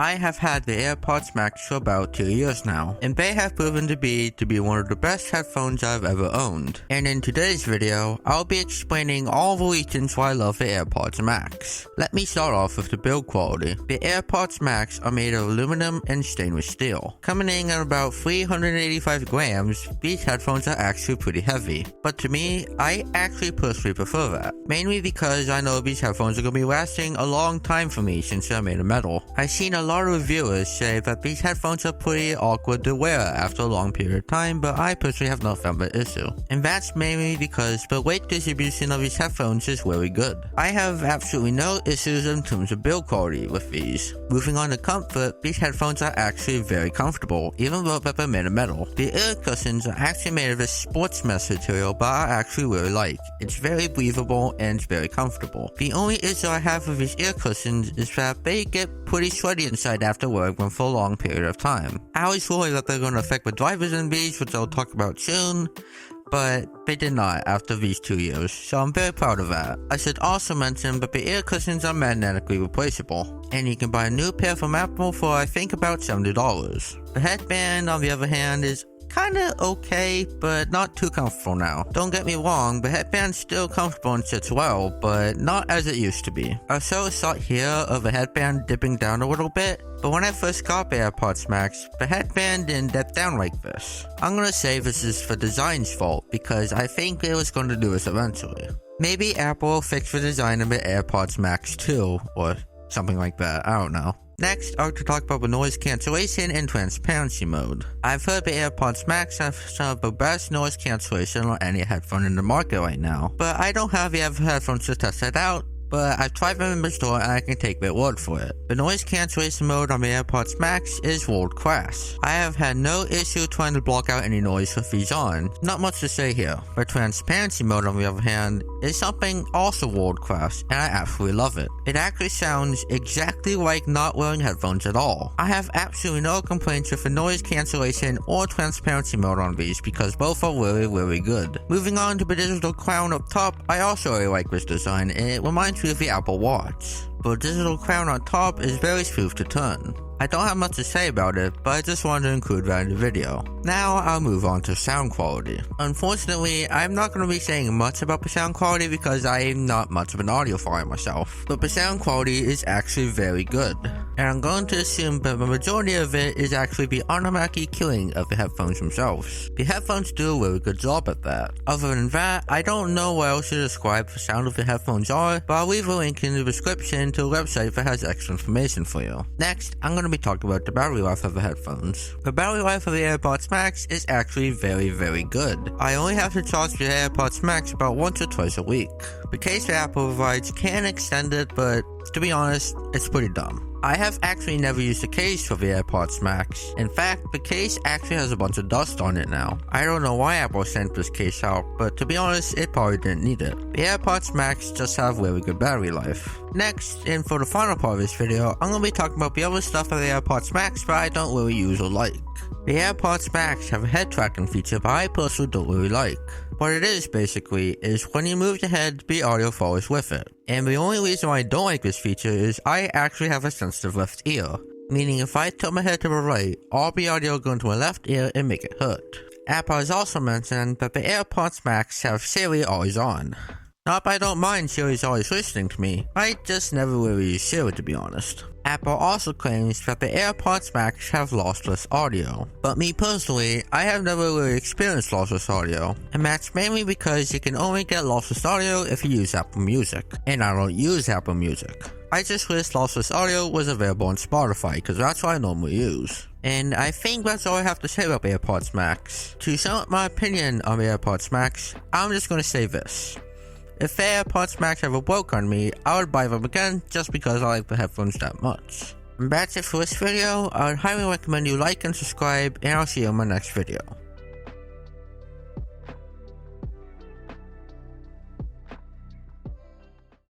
I have had the AirPods Max for about 2 years now, and they have proven to be one of the best headphones I've ever owned. And in today's video, I'll be explaining all the reasons why I love the AirPods Max. Let me start off with the build quality. The AirPods Max are made of aluminum and stainless steel. Coming in at about 385 grams, these headphones are actually pretty heavy. But to me, I actually personally prefer that. Mainly because I know these headphones are going to be lasting a long time for me since they're made of metal. I've seen a lot of reviewers say that these headphones are pretty awkward to wear after a long period of time, but I personally have not found that issue. And that's mainly because the weight distribution of these headphones is really good. I have absolutely no issues in terms of build quality with these. Moving on to comfort, these headphones are actually very comfortable, even though they're made of metal. The ear cushions are actually made of a sports mesh material, but I actually really like. It's very breathable and it's very comfortable. The only issue I have with these ear cushions is that they get pretty sweaty inside after wearing them for a long period of time. I always worry that they're going to affect the drivers in these, which I'll talk about soon, but they did not after these 2 years, so I'm very proud of that. I should also mention that the ear cushions are magnetically replaceable, and you can buy a new pair from Apple for I think about $70. The headband, on the other hand, is kinda okay, but not too comfortable now. Don't get me wrong, the headband's still comfortable and sits well, but not as it used to be. I saw a shot here of the headband dipping down a little bit, but when I first got the AirPods Max, the headband didn't dip down like this. I'm gonna say this is the design's fault, because I think it was going to do this eventually. Maybe Apple will fix the design of the AirPods Max too, or something like that, I don't know. Next, I'd like to talk about the noise cancellation and transparency mode. I've heard the AirPods Max have some of the best noise cancellation on any headphone in the market right now, but I don't have the other headphones to test it out, but I've tried them in the store and I can take their word for it. The noise cancellation mode on the AirPods Max is world class. I have had no issue trying to block out any noise with these on. Not much to say here. The transparency mode, on the other hand, is something also world class, and I absolutely love it. It actually sounds exactly like not wearing headphones at all. I have absolutely no complaints with the noise cancellation or transparency mode on these because both are really good. Moving on to the digital crown up top, I also really like this design, and it reminds me of the Apple Watch. The digital crown on top is very smooth to turn. I don't have much to say about it, but I just wanted to include that in the video. Now I'll move on to sound quality. Unfortunately, I'm not going to be saying much about the sound quality because I'm not much of an audiophile myself, but the sound quality is actually very good. And I'm going to assume that the majority of it is actually the automatic EQing of the headphones themselves. The headphones do a really good job at that. Other than that, I don't know what else to describe the sound of the headphones are, but I'll leave a link in the description to a website that has extra information for you. Next, I'm going to be talking about the battery life of the headphones. The battery life of the AirPods Max is actually very good. I only have to charge the AirPods Max about once or twice a week. The case that Apple provides can extend it, but to be honest, it's pretty dumb. I have actually never used a case for the AirPods Max. In fact, the case actually has a bunch of dust on it now. I don't know why Apple sent this case out, but to be honest, it probably didn't need it. The AirPods Max just have really good battery life. Next, and for the final part of this video, I'm going to be talking about the other stuff of the AirPods Max that I don't really use or like. The AirPods Max have a head tracking feature that I personally don't really like. What it is basically is when you move your head, the audio follows with it. And the only reason why I don't like this feature is I actually have a sensitive left ear. Meaning if I tilt my head to the right, all the audio will go into my left ear and make it hurt. Apple has also mentioned that the AirPods Max have Siri always on. Not that I don't mind Siri's always listening to me, I just never really use Siri to be honest. Apple also claims that the AirPods Max have lossless audio, but me personally, I have never really experienced lossless audio, and that's mainly because you can only get lossless audio if you use Apple Music, and I don't use Apple Music. I just wish lossless audio was available on Spotify because that's what I normally use. And I think that's all I have to say about the AirPods Max. To sum up my opinion on the AirPods Max, I'm just going to say this. If the AirPods Max ever broke on me, I would buy them again just because I like the headphones that much. And that's it for this video. I would highly recommend you like and subscribe, and I'll see you in my next video.